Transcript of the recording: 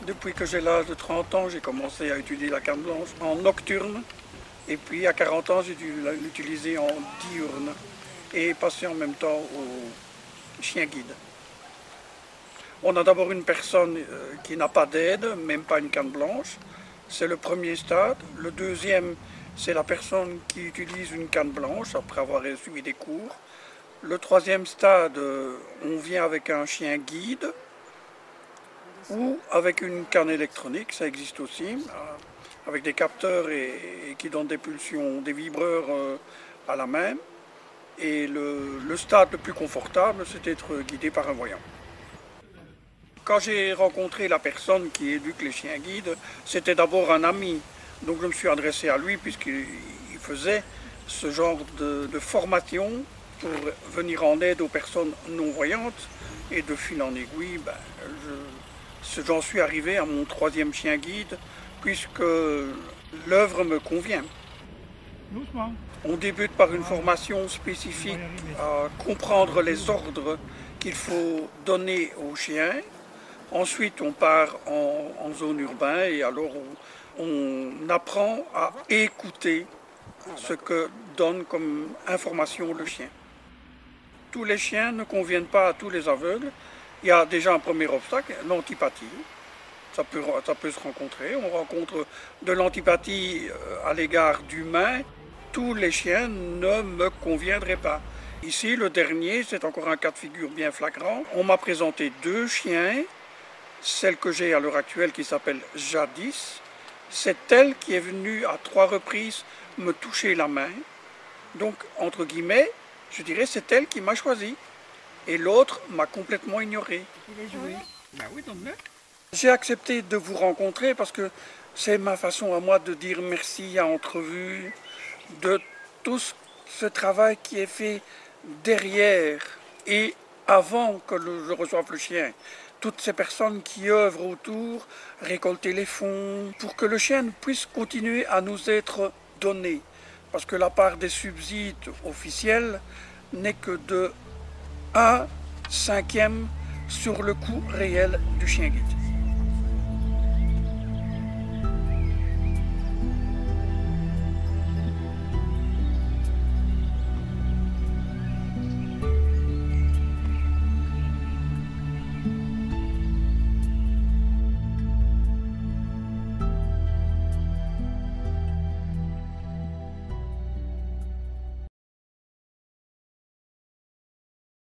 Depuis que j'ai l'âge de 30 ans, j'ai commencé à utiliser la canne blanche en nocturne. Et puis à 40 ans, j'ai dû l'utiliser en diurne et passer en même temps au chien guide. On a d'abord une personne qui n'a pas d'aide, même pas une canne blanche. C'est le premier stade. Le deuxième, c'est la personne qui utilise une canne blanche après avoir suivi des cours. Le troisième stade, on vient avec un chien guide ou avec une canne électronique, ça existe aussi, avec des capteurs et qui donnent des pulsions, des vibreurs à la main. Et le stade le plus confortable, c'est d'être guidé par un voyant. Quand j'ai rencontré la personne qui éduque les chiens guides, c'était d'abord un ami. Donc je me suis adressé à lui puisqu'il faisait ce genre de formation pour venir en aide aux personnes non-voyantes. Et de fil en aiguille, j'en suis arrivé à mon troisième chien guide puisque l'œuvre me convient. Doucement. On débute par une formation spécifique à comprendre les ordres qu'il faut donner aux chiens. Ensuite, on part en zone urbaine et alors on apprend à écouter ce que donne comme information le chien. Tous les chiens ne conviennent pas à tous les aveugles. Il y a déjà un premier obstacle, l'antipathie. Ça peut se rencontrer. On rencontre de l'antipathie à l'égard d'humains. Tous les chiens ne me conviendraient pas. Ici, le dernier, c'est encore un cas de figure bien flagrant. On m'a présenté deux chiens. Celle que j'ai à l'heure actuelle qui s'appelle Jadis, c'est elle qui est venue à 3 reprises me toucher la main. Donc, entre guillemets, je dirais c'est elle qui m'a choisi. Et l'autre m'a complètement ignoré. Il est joué. Ben oui, donne-le. J'ai accepté de vous rencontrer parce que c'est ma façon à moi de dire merci à Entrevue, de tout ce travail qui est fait derrière et avant que je reçoive le chien. Toutes ces personnes qui œuvrent autour, récolter les fonds, pour que le chien puisse continuer à nous être donné. Parce que la part des subsides officiels n'est que de 1/5 sur le coût réel du chien guide.